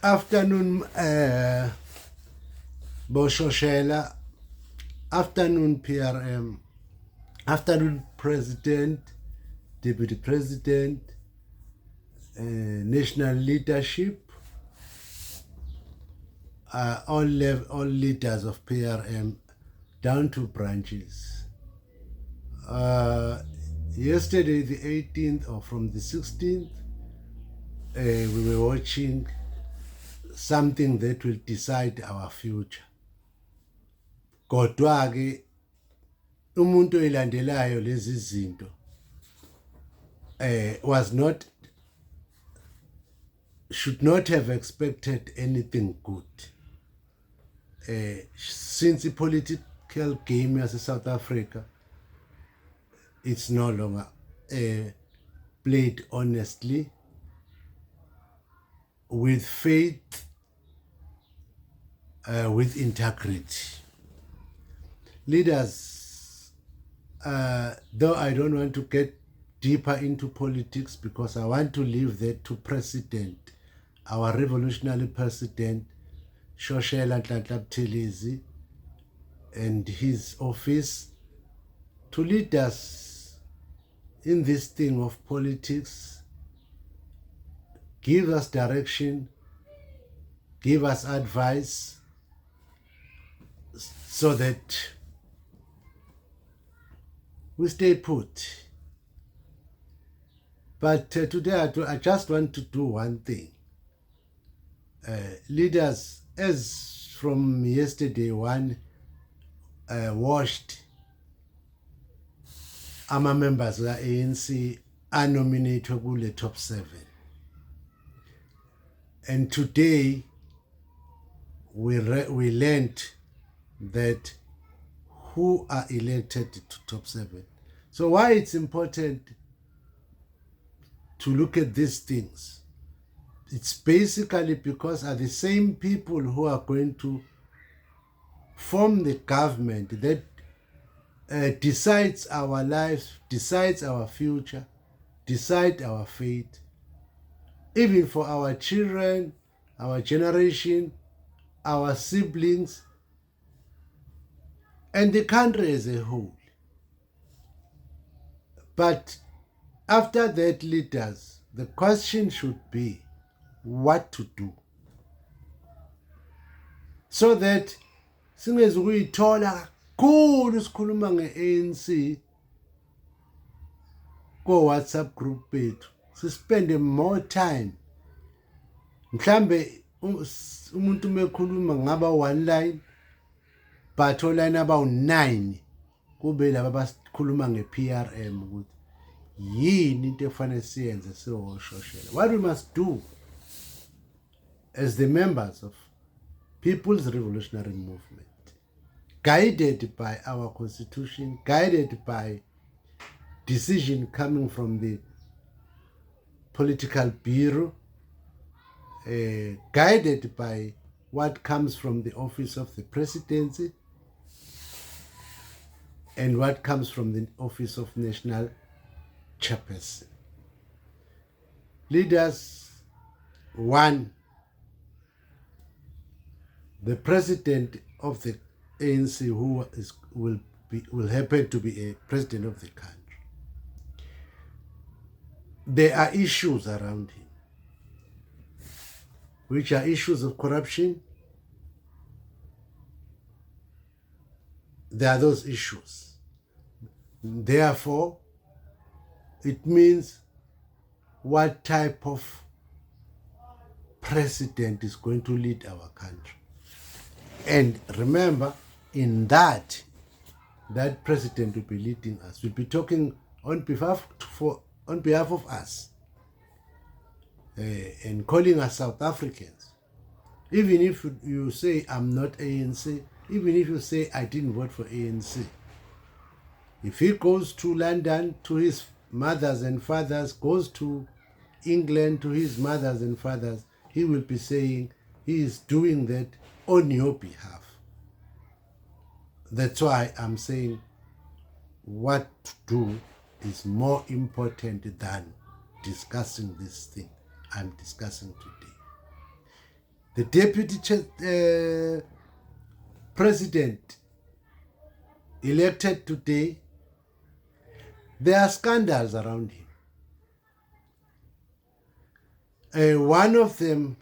Afternoon, Boshoshela. Afternoon, PRM. Afternoon, President, Deputy President, National Leadership, all leaders of PRM, down to branches. Yesterday, the 18th, or from the 16th, we were watching something that will decide our future. Kodwa ke umuntu oyilandelayo lezi zinto should not have expected anything good. Since the political game as South Africa, it's no longer played honestly, with faith, with integrity. Leaders, though I don't want to get deeper into politics because I want to leave that to President, our revolutionary President, Shoshela Nhlanhla Buthelezi, and his office, to lead us in this thing of politics, give us direction, give us advice, so that we stay put. But today I just want to do one thing. Leaders, as from yesterday, one watched ama-members ka-ANC are nominated kule top 7. And today we learned that who are elected to top 7. So why it's important to look at these things? It's basically because are the same people who are going to form the government that decides our lives, decides our future, decide our fate, even for our children, our generation, our siblings, and the country as a whole. But after that, leaders, the question should be what to do, so that singezukuyithola kakhulu sikhuluma nge-ANC ko-WhatsApp group bethu, sispende more time. Mhlambe umuntu mekhuluma ngaba one line, but oline abawu-9 kube laba basikhuluma nge-PRM ukuthi yini into efanele siyenze siwoshoshela. What we must do as the members of People's Revolutionary Movement, guided by our constitution, guided by decision coming from the political bureau, guided by what comes from the office of the presidency, and what comes from the office of national chairperson. Leaders, one, the president of the ANC who will happen to be a president of the country. There are issues around him, which are issues of corruption. There are those issues. Therefore, it means what type of president is going to lead our country. And remember, in that president will be leading us, will be talking on behalf of us, and calling us South Africans. Even if you say I'm not ANC, even if you say I didn't vote for ANC, if he goes to London to his mothers and fathers, goes to England to his mothers and fathers, he will be saying he is doing that on your behalf. That's why I'm saying what to do is more important than discussing this thing I'm discussing today. The deputy president elected today, there are scandals around him. One of them,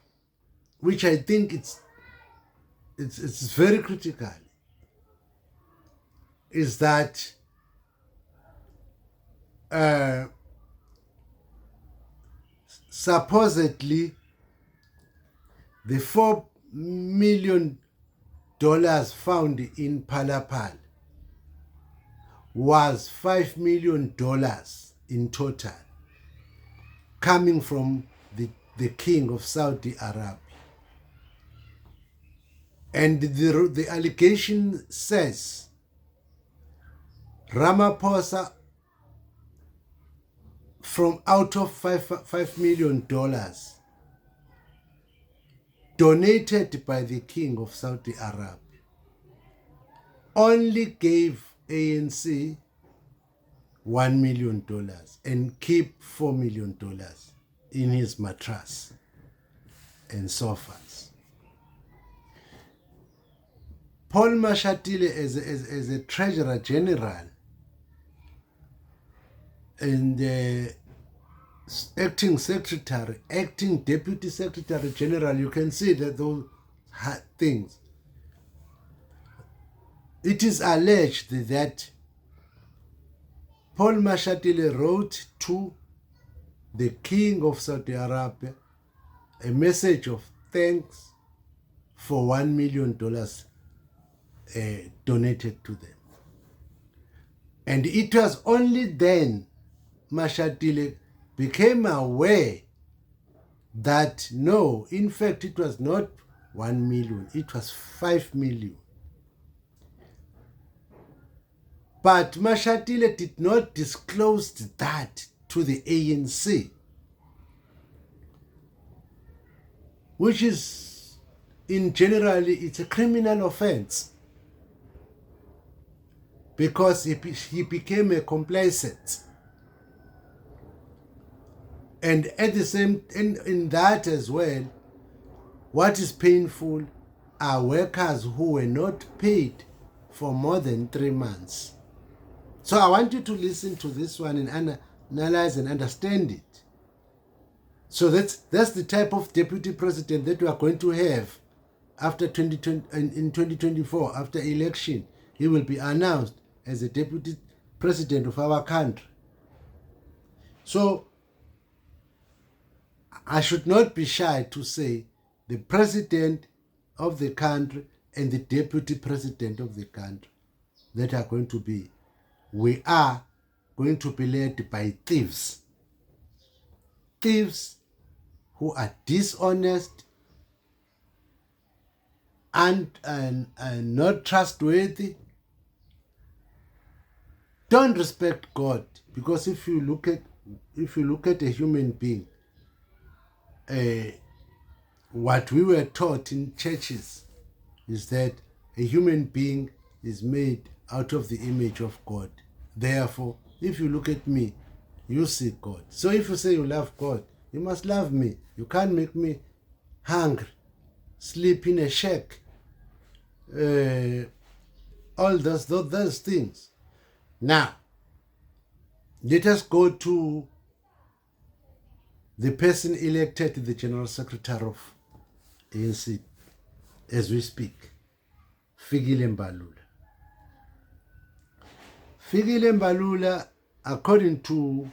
which I think it's very critical, is that supposedly the $4 million found in Palapal was $5 million in total, coming from the king of Saudi Arabia. And the allegation says Ramaphosa, from out of $5 million donated by the king of Saudi Arabia, only gave ANC $1 million and keep $4 million in his mattress and sofas. Paul Mashatile, as a treasurer general and acting deputy secretary general, you can see that those things. It is alleged that Paul Mashatile wrote to the king of Saudi Arabia a message of thanks for $1 million donated to them. And it was only then Mashatile became aware that no, in fact, it was not 1 million, it was 5 million. But Mashatile did not disclose that to the ANC, which is, in generally, it's a criminal offense, because he became a complacent. And at the same, in that as well, what is painful are workers who were not paid for more than 3 months. So I want you to listen to this one and analyze and understand it. So that's the type of deputy president that we are going to have after 2020, in 2024, after election. He will be announced as a deputy president of our country. So I should not be shy to say the president of the country and the deputy president of the country that are going to be, we are going to be led by thieves. Thieves who are dishonest and not trustworthy, don't respect God. Because if you look at a human being, what we were taught in churches is that a human being is made out of the image of God. Therefore, if you look at me, you see God. So if you say you love God, you must love me. You can't make me hungry, sleep in a shack, all those things. Now, let us go to the person elected the General Secretary of ANC as we speak, Fikile Mbalula. Fikile Mbalula, according to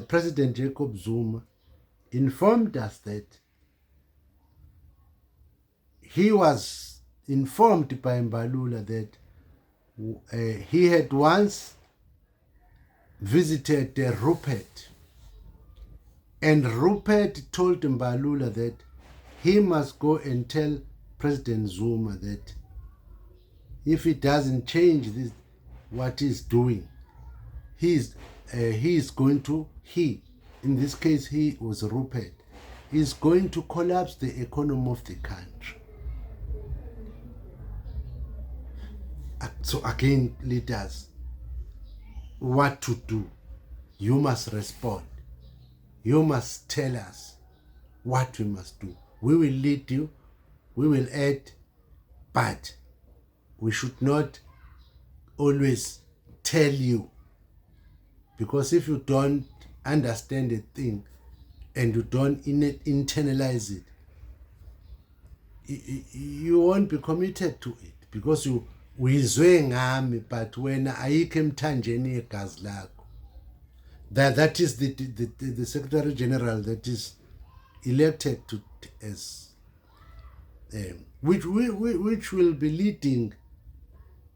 President Jacob Zuma, informed us that he was informed by Mbalula that he had once visited Rupert, and Rupert told Mbalula that he must go and tell President Zuma that if he doesn't change what he's doing, in this case he was Rupert, is going to collapse the economy of the country. So again, leaders, what to do? You must respond. You must tell us what we must do. we will lead you, we will add, but we should not always tell you, because if you don't understand a thing and you don't internalize it, you won't be committed to it, because you uyizwe ngami but wena ayikho emthanjeni yegazi lakho. That is the Secretary General that is elected to as which will be leading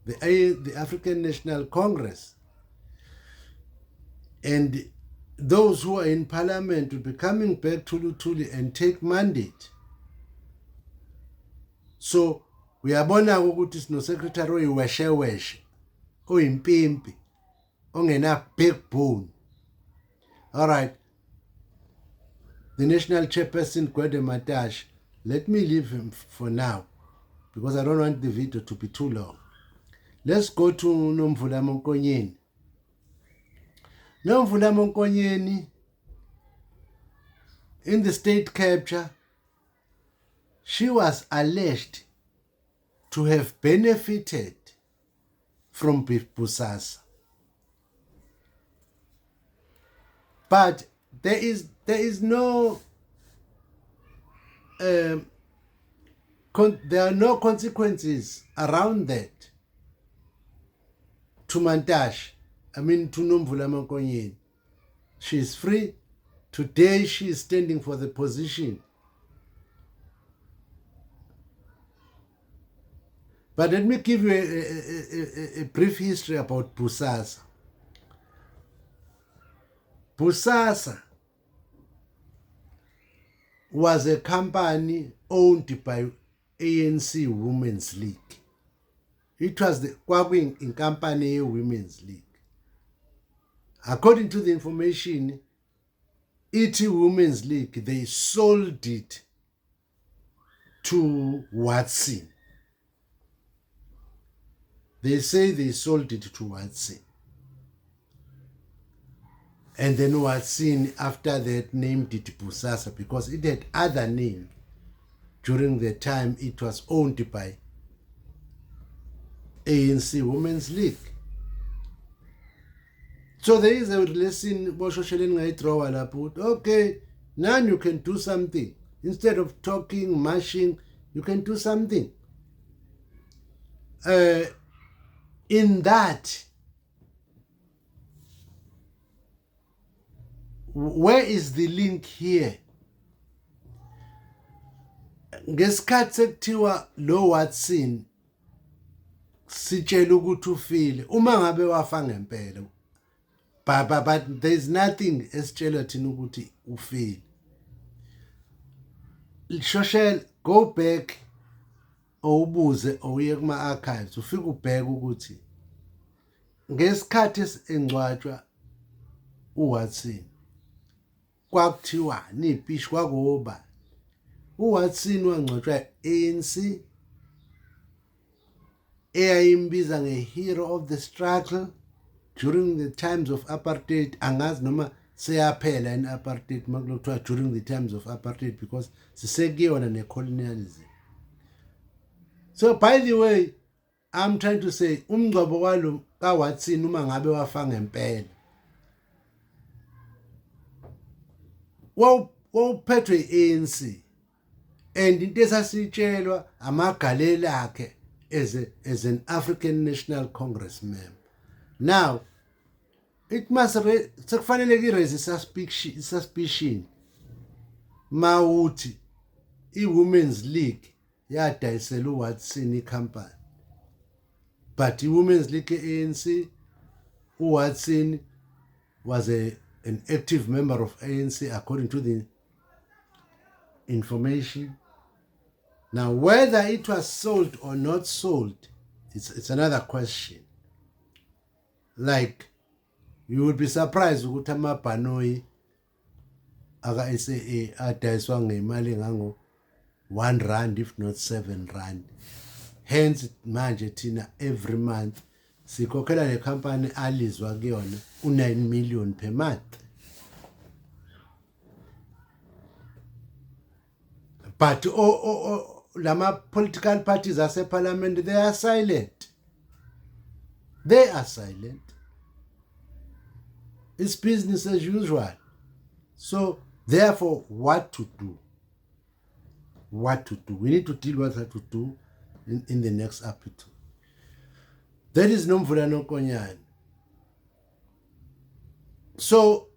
the African National Congress, and those who are in parliament will be coming back to Lutuli and take mandate. So uyabona ukuthi sino secretary oyiwesheweshe oyimpimpi ongena backbone. All right, the national chairperson Gwede Matash, let me leave him for now because I don't want the video to be too long. Let's go to Nomvula Mokonyeni. Nomvula Mokonyeni, in the state capture, she was alleged to have benefited from Bosasa. But there is no there are no consequences around that to Mantashe. I mean to Nomvula Mokonyeni. She is free. Today she is standing for the position. But let me give you a brief history about Bosasa. Bosasa was a company owned by ANC Women's League. It was the Kwagwing in company Women's League. According to the information, ET Women's League, they sold it to Watson. They say they sold it to Watson. And then Watson, after that, named it Bosasa because it had other name during the time it was owned by ANC Women's League. So there is a lesson, okay, now you can do something. Instead of talking, mashing, you can do something. In that, where is the link here? Ngesikhathi sekuthiwa lo Watson sitshela ukuthi ufile uma ngabe wafa ngempela, but there is nothing esitshela thina ukuthi ufile. Shoshel, go back ubuze uye kuma archives ufike ubheke ukuthi ngesikhathi engcwatshwa uWatson kwakuthiwa nipishi kwakuba uWatson wangcwatshwa ANC eyayimbiza nge-hero of the struggle during the times of apartheid. Angazi noma seyaphela in apartheid makulokuthiwa during the times of apartheid because sisekuyona ne-colonialism. So by the way, I'm trying to say umngcwabo walo kaWatson uma ngabe wafa ngempela wawuphethwe ANC, and into esasitshelwa amagalelo akhe as an African National Congress member. Now it must sekufanele raise suspicion mawuthi i-Women's League yadayisela uWatson icompany, but i-Women's League ANC, uWatson was an active member of ANC according to the information. Now whether it was sold or not sold, it's another question. Like, you would be surprised ukuthi amabhanoyi aka-SAA adayiswa ngemali engango R1 if not R7. Hence manje thina every month sikhokhela le company alizwa kuyona u9 million per month. But lama political parties ase-parliament, they are silent. They are silent. It's business as usual. So, therefore, what to do? What to do? We need to deal with what to do in the next episode. That is Nomvula Nokonyane. So,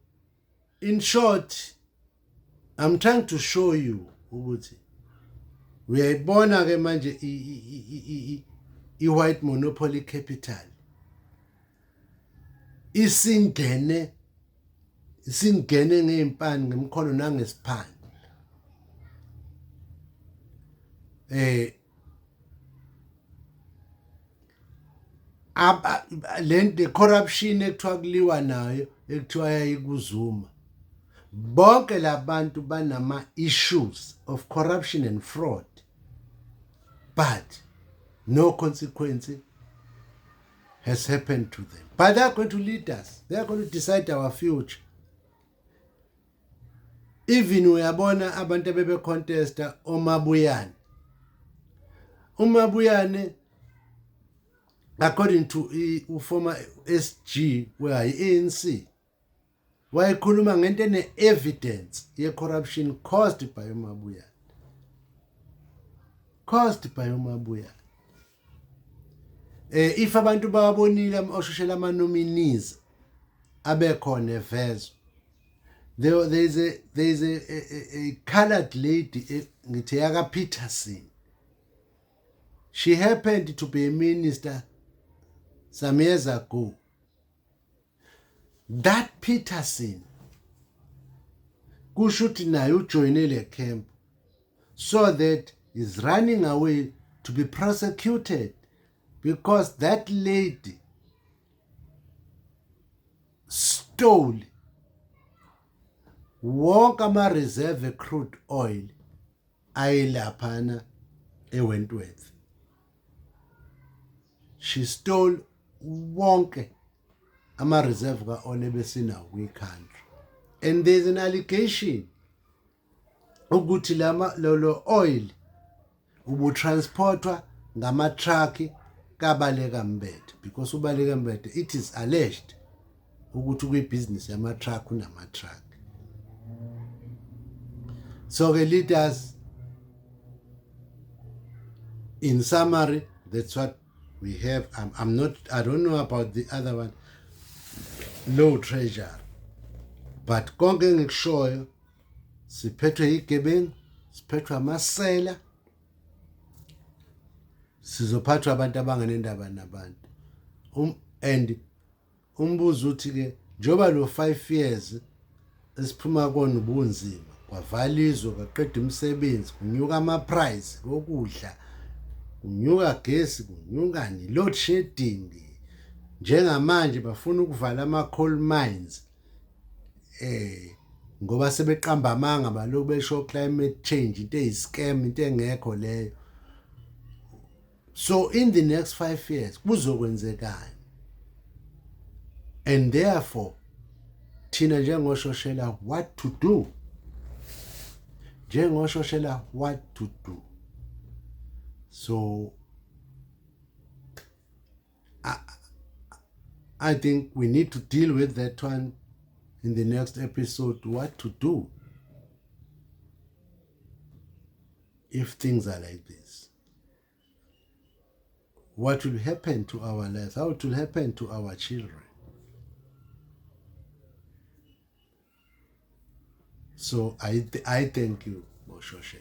in short, I'm trying to show you ukuthi uyayibona ke manje i-white monopoly capital isingene ngeimpani ngemkholo nangesiphande. Le corruption ekuthiwa kuliwa nayo ekuthiwa yayikuzuma, bonke labantu banama issues of corruption and fraud, but no consequence has happened to them. But they are going to lead us. They are going to decide our future. Even uyabona abantu abebe contesta uMabuyane according to former SG where ANC wayekhuluma ngento ene evidence ye corruption caused by uMabuyane. If abantu bawabonile oshoshela ama nominees abekhona evezo, there's a colored lady ngithi yaka Peterson. She happened to be a minister some years ago. That Peterson kusho ukuthi naye ujoyine le camp so that he's running away to be prosecuted because that lady stole wonke ama-reserve crude oil ayelaphana eWentworth. She stole wonke ama-reserve ka-oil ebesinawo kwi-country. And there's an allegation ukuthi lo oil ubutransportwa ngama-truck kaBaleka Mbete, because uBaleka Mbete, it is alleged ukuthi kuyi-business yama-truck unama-truck. So the leaders, in summary, that's what we have. I don't know about the other one, low treasure. But konke ngikushoyo siphethwe igebengu, siphethwe amasela, sizophathwa abantu abangenendaba nabantu. And umbuzo uthi ke njoba lo 5 years esiphuma kona ubunzima, kwavalizwa kwaqeda umsebenzi, kunyuka ama-price kokudla, kunyuka gesi, kunyuka load shedding. Njengamanje bafuna ukuvala ama-coal mines ngoba sebeqamba amanga baloku besho climate change, into eyiscam, into engekho leyo. So in the next 5 years kuzokwenzekani? And therefore thina njengoshoshela what to do, So I think we need to deal with that one in the next episode, what to do if things are like this. What will happen to our lives? How it will happen to our children? So I thank you, Moshoshe.